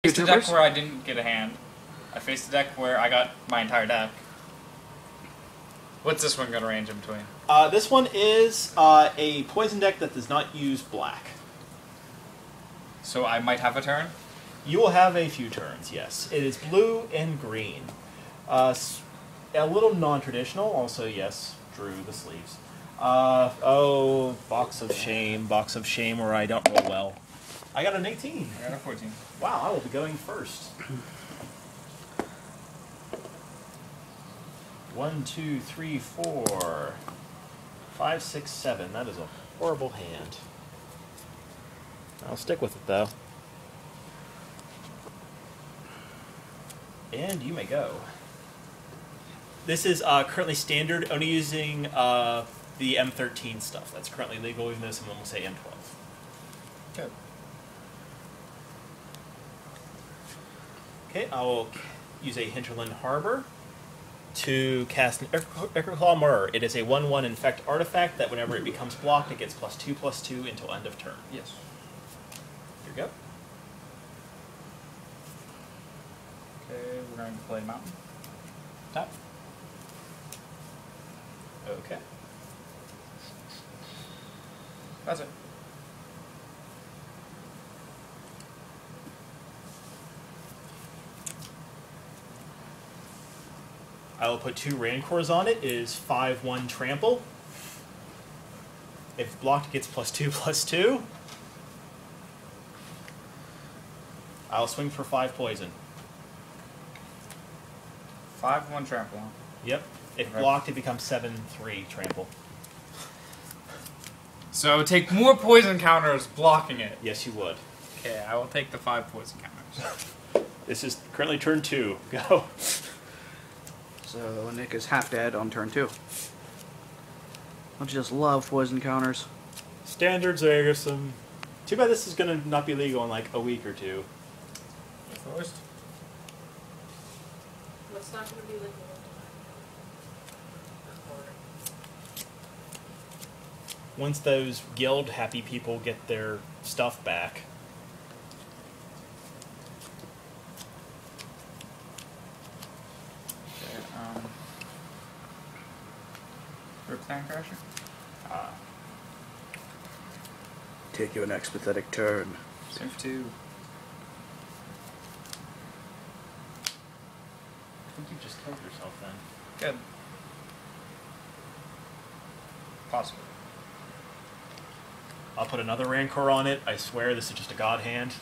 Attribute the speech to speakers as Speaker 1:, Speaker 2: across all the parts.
Speaker 1: faced a deck where I didn't get a hand. I faced a deck where I got my entire deck. What's this one going to range in between?
Speaker 2: This one is a poison deck that does not use black.
Speaker 1: So I might have a turn?
Speaker 2: You will have a few turns, yes. It is blue and green. A little non-traditional, also, yes, drew the sleeves. Oh, box of shame where I don't roll well. I got an 18.
Speaker 1: I got a 14.
Speaker 2: Wow, I will be going first. 1, 2, 3, 4, 5, 6, 7. That is a horrible hand. I'll stick with it, though. And you may go. This is currently standard, only using the M13 stuff. That's currently legal, even though someone will say M12.
Speaker 1: Good.
Speaker 2: Okay, I will use a Hinterland Harbor to cast an Eckerclaw Mirror. It is a 1/1 infect artifact that whenever it becomes blocked, it gets +2/+2 until end of turn.
Speaker 1: Yes.
Speaker 2: Here we go.
Speaker 1: Okay, we're going to play Mountain. Tap.
Speaker 2: Okay.
Speaker 1: That's it.
Speaker 2: I will put 2 Rancors on it. It is 5/1 trample. If blocked, it gets +2/+2. I'll swing for 5 poison.
Speaker 1: 5/1 trample.
Speaker 2: Yep. If blocked, it becomes 7/3 trample.
Speaker 1: So I would take more poison counters blocking it.
Speaker 2: Yes, you would.
Speaker 1: Okay, I will take the 5 poison counters.
Speaker 2: This is currently turn 2. Go.
Speaker 3: So Nick is half dead on turn 2. Don't you just love poison counters?
Speaker 2: Standards are some... Too bad this is going to not be legal in like a week or 2.
Speaker 1: First.
Speaker 4: What's not going to be legal?
Speaker 2: Once those guild happy people get their stuff back.
Speaker 1: Okay, Riptide Crasher?
Speaker 3: Take you an expathetic turn.
Speaker 1: Save 2.
Speaker 2: I think you just killed yourself then.
Speaker 1: Good. Possible.
Speaker 2: I'll put another Rancor on it. I swear this is just a god hand.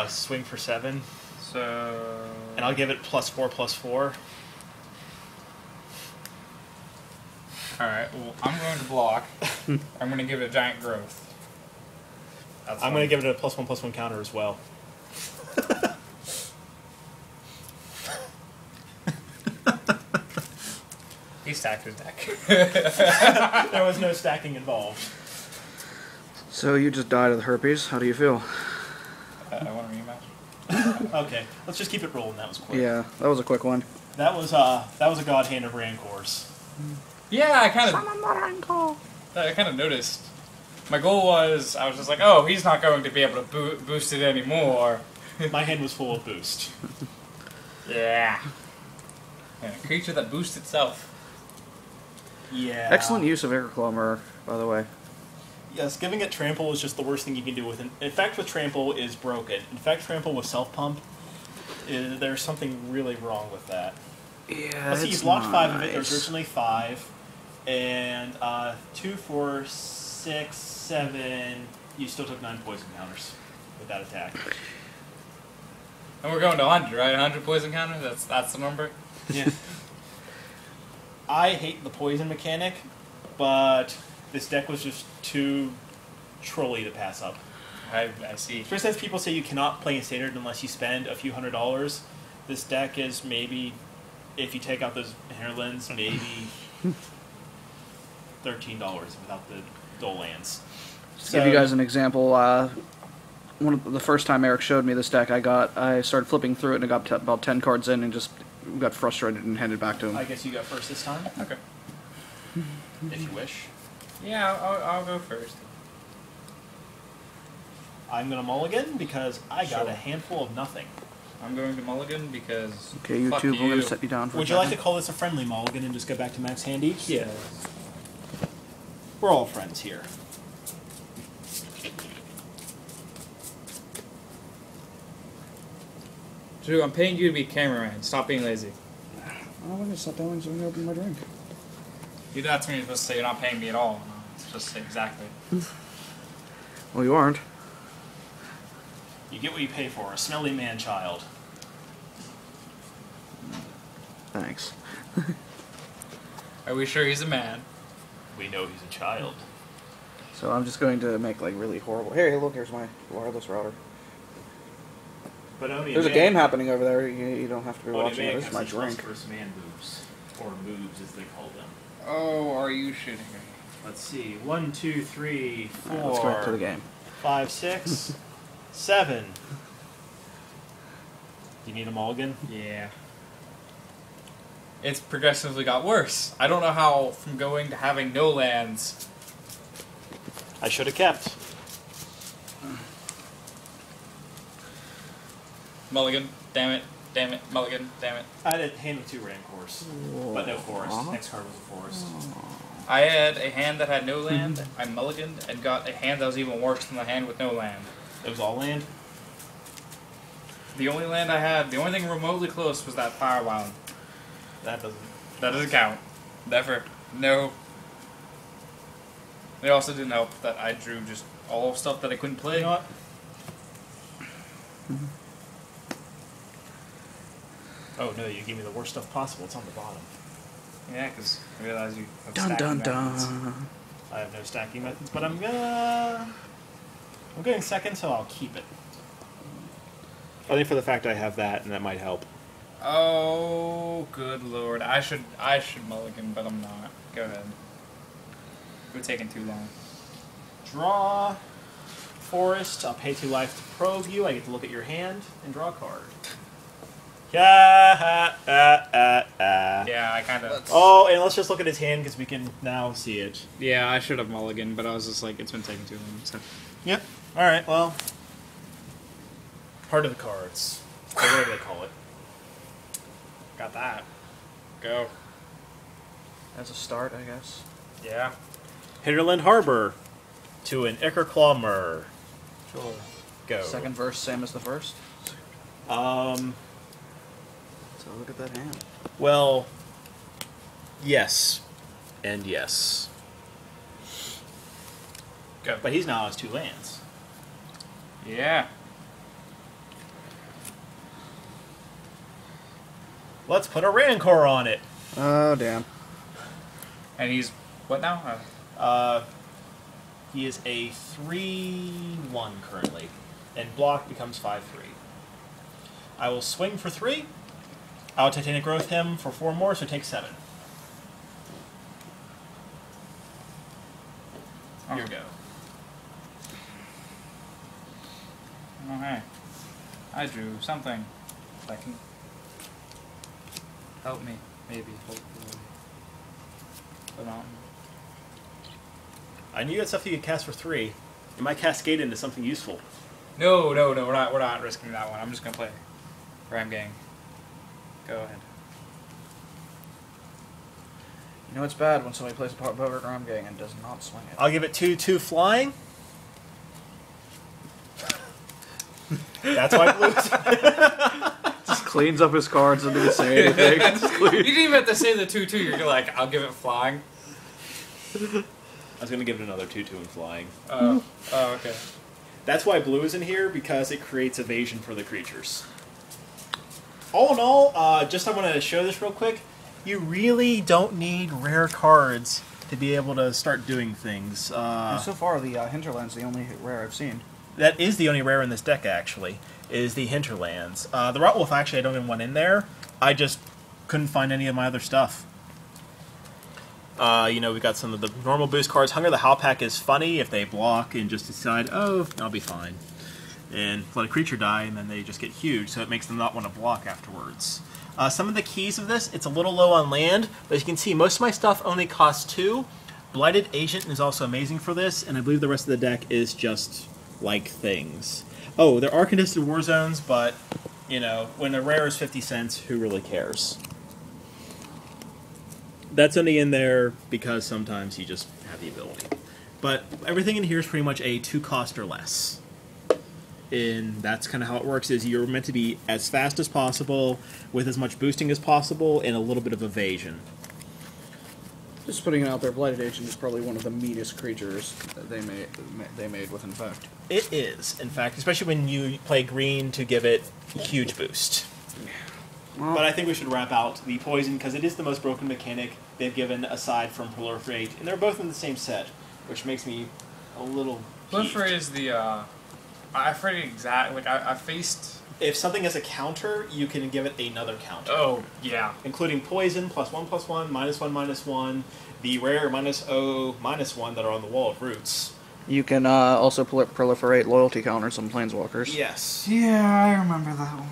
Speaker 2: Swing for 7.
Speaker 1: So...
Speaker 2: And I'll give it +4/+4.
Speaker 1: Alright, well, I'm going to block. I'm going to give it a giant growth.
Speaker 2: I'm going to give it a +1/+1 counter as well.
Speaker 1: He stacked his deck.
Speaker 2: There was no stacking involved.
Speaker 3: So you just died of the herpes. How do you feel?
Speaker 1: I want a rematch.
Speaker 2: Okay, let's just keep it rolling. That was quick.
Speaker 3: Yeah, that was a quick one.
Speaker 2: That was a god hand of Rancors.
Speaker 1: Yeah, I kind of noticed. My goal was, I was just like, oh, he's not going to be able to boost it anymore.
Speaker 2: My hand was full of boost.
Speaker 1: Yeah. And a creature that boosts itself.
Speaker 2: Yeah.
Speaker 3: Excellent use of Eckerclaw Mirror, by the way.
Speaker 2: Yes, giving it trample is just the worst thing you can do with it. Infect with trample is broken. Infect trample with self-pump, there's something really wrong with that.
Speaker 3: Yeah,
Speaker 2: Let's see, you blocked 5 of it. There's originally 5. And 2, 4, 6, 7. You still took 9 poison counters with that attack.
Speaker 1: And we're going to 100, right? 100 poison counters? That's the number?
Speaker 2: Yeah. I hate the poison mechanic, but this deck was just too trolly to pass up.
Speaker 1: I see.
Speaker 2: For instance, people say you cannot play in Standard unless you spend a few $100s. This deck is maybe, if you take out those Hinterlands, maybe $13 without the dual lands.
Speaker 3: To give you guys an example, the first time Eric showed me this deck, I started flipping through it and I got about 10 cards in and just got frustrated and handed back to him.
Speaker 2: I guess you go first this time?
Speaker 1: Okay.
Speaker 2: If you wish.
Speaker 1: Yeah, I'll go first.
Speaker 2: I'm going to mulligan because I got
Speaker 1: Sure.
Speaker 2: a handful of nothing.
Speaker 1: I'm going to mulligan because.
Speaker 3: Okay, you
Speaker 1: fuck
Speaker 3: two,
Speaker 1: you.
Speaker 3: we're going to set you down for
Speaker 2: Would
Speaker 3: a
Speaker 2: you like to
Speaker 3: second.
Speaker 2: call this a friendly mulligan and just go back to max handy?
Speaker 1: Yeah.
Speaker 2: We're all friends here.
Speaker 1: Drew, I'm paying you to be cameraman. Stop being lazy.
Speaker 3: I'm going to sit down so I can open my drink.
Speaker 1: That's when you're supposed to say you're not paying me at all. It's just say exactly.
Speaker 3: Well, you aren't.
Speaker 2: You get what you pay for, a smelly man-child.
Speaker 3: Thanks.
Speaker 1: Are we sure he's a man?
Speaker 2: We know he's a child.
Speaker 3: So I'm just going to make like really horrible. Hey, look, here's my wireless router.
Speaker 2: But only
Speaker 3: There's a game happening over there. You don't have to be
Speaker 2: Only
Speaker 3: watching it.
Speaker 2: man
Speaker 3: This is my
Speaker 2: can see
Speaker 3: drink.
Speaker 2: first man boobs. Or moves, as they call them.
Speaker 1: Oh, are you shitting me?
Speaker 2: Let's see. 1, 2, 3, 4.
Speaker 3: Alright, let's go back to the game.
Speaker 2: 5, 6, 7. Do you need a mulligan?
Speaker 1: Yeah. It's progressively got worse. I don't know how from going to having no lands.
Speaker 2: I should have kept.
Speaker 1: Mulligan, damn it, mulligan, damn it.
Speaker 2: I had a hand with 2 Rancors, but no forest. Next card was a forest.
Speaker 1: I had a hand that had no land, I mulliganed, and got a hand that was even worse than the hand with no land.
Speaker 2: It was all land?
Speaker 1: The only land I had, the only thing remotely close was that Firewound.
Speaker 2: That doesn't...
Speaker 1: That doesn't count. Never. No. It also didn't help that I drew just all stuff that I couldn't play.
Speaker 2: You know what? Oh no, you gave me the worst stuff possible. It's on the bottom.
Speaker 1: Yeah, because I realized you have
Speaker 3: Dun
Speaker 1: stacking
Speaker 3: dun
Speaker 1: methods.
Speaker 3: dun.
Speaker 2: I have no stacking methods, but I'm going second, so I'll keep it. Only for the fact I have that, and that might help.
Speaker 1: Oh, good lord. I should mulligan, but I'm not. Go ahead. We're taking too long.
Speaker 2: Draw. Forest. I'll pay 2 life to probe you. I get to look at your hand and draw a card.
Speaker 1: Yeah, I kind of...
Speaker 2: Oh, and let's just look at his hand because we can now see it.
Speaker 1: Yeah, I should have mulligan, but I was just like, it's been taking too long. So.
Speaker 2: Yep. Alright, well. Part of the cards. Or whatever they call it.
Speaker 1: Got that. Go.
Speaker 3: As a start, I guess.
Speaker 1: Yeah.
Speaker 2: Hinterland Harbor to an Ickerclawmer.
Speaker 1: Sure.
Speaker 2: Go.
Speaker 3: Second verse, same as the first. So look at that hand.
Speaker 2: Well, yes. And yes.
Speaker 1: Go.
Speaker 2: But he's now has 2 lands.
Speaker 1: Yeah.
Speaker 2: Let's put a Rancor on it.
Speaker 3: Oh, damn.
Speaker 1: And he's... What now?
Speaker 2: He is a 3/1 currently. And block becomes 5/3. I will swing for 3. I'll Titanic Growth him for 4 more, so take 7. Here we go.
Speaker 1: Oh, hey. I drew something that can help me, maybe, hopefully. But not.
Speaker 2: I knew you had stuff you could cast for 3. It might cascade into something useful.
Speaker 1: No, we're not risking that one. I'm just gonna play Ram Gang. Go ahead.
Speaker 3: You know it's bad when somebody plays a poker Ram Gang and does not swing it.
Speaker 2: I'll give it 2/2 flying. That's why Blue's...
Speaker 3: Just cleans up his cards and didn't say anything.
Speaker 1: You didn't even have to say the 2/2. You're like, I'll give it flying.
Speaker 2: I was going to give it another 2/2 in flying.
Speaker 1: Oh, okay.
Speaker 2: That's why blue is in here, because it creates evasion for the creatures. All in all, I want to show this real quick. You really don't need rare cards to be able to start doing things.
Speaker 3: And so far, the Hinterland's the only rare I've seen.
Speaker 2: That is the only rare in this deck, actually, is the Hinterlands. The Rotwolf, actually, I don't even want in there. I just couldn't find any of my other stuff. We got some of the normal boost cards. Hunger the Howlpack is funny if they block and just decide, oh, I'll be fine. And let a creature die, and then they just get huge, so it makes them not want to block afterwards. Some of the keys of this, it's a little low on land, but as you can see, most of my stuff only costs 2. Blighted Agent is also amazing for this, and I believe the rest of the deck is just like things. Oh, there are contested war zones, but, you know, when a rare is 50 cents, who really cares? That's only in there because sometimes you just have the ability. But everything in here is pretty much a 2 cost or less. And that's kind of how it works, is you're meant to be as fast as possible, with as much boosting as possible, and a little bit of evasion.
Speaker 3: Just putting it out there, Blighted Agent is probably one of the meanest creatures that they made with Infect.
Speaker 2: It is, in fact, especially when you play green to give it huge boost.
Speaker 3: Well,
Speaker 2: But I think we should wrap out the poison, because it is the most broken mechanic they've given aside from Proliferate, and they're both in the same set, which makes me a little
Speaker 1: Proliferate is the, I forget exactly, like, I faced...
Speaker 2: If something has a counter, you can give it another counter.
Speaker 1: Oh, yeah.
Speaker 2: Including poison, +1/+1, -1/-1, the rare -0/-1 that are on the wall of roots.
Speaker 3: you can also proliferate loyalty counters on Planeswalkers.
Speaker 2: Yes.
Speaker 4: Yeah, I remember that one.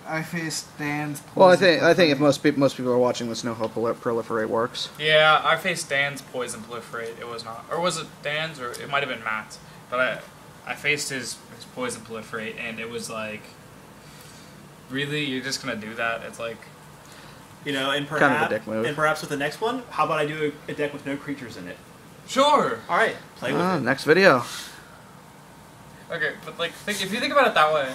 Speaker 4: I faced Dan's.
Speaker 3: Well, I think if most people are watching this know how proliferate works.
Speaker 1: Yeah, I faced Dan's Poison Proliferate. It was not... Or was it Dan's? Or it might have been Matt's. But I faced his Poison Proliferate, and it was like... Really? You're just gonna do that? It's like...
Speaker 2: You know, and perhaps,
Speaker 3: Kind of a dick move.
Speaker 2: and perhaps with the next one, how about I do a deck with no creatures in it?
Speaker 1: Sure!
Speaker 2: Alright, play with it.
Speaker 3: Next video.
Speaker 1: Okay, but like, if you think about it that way,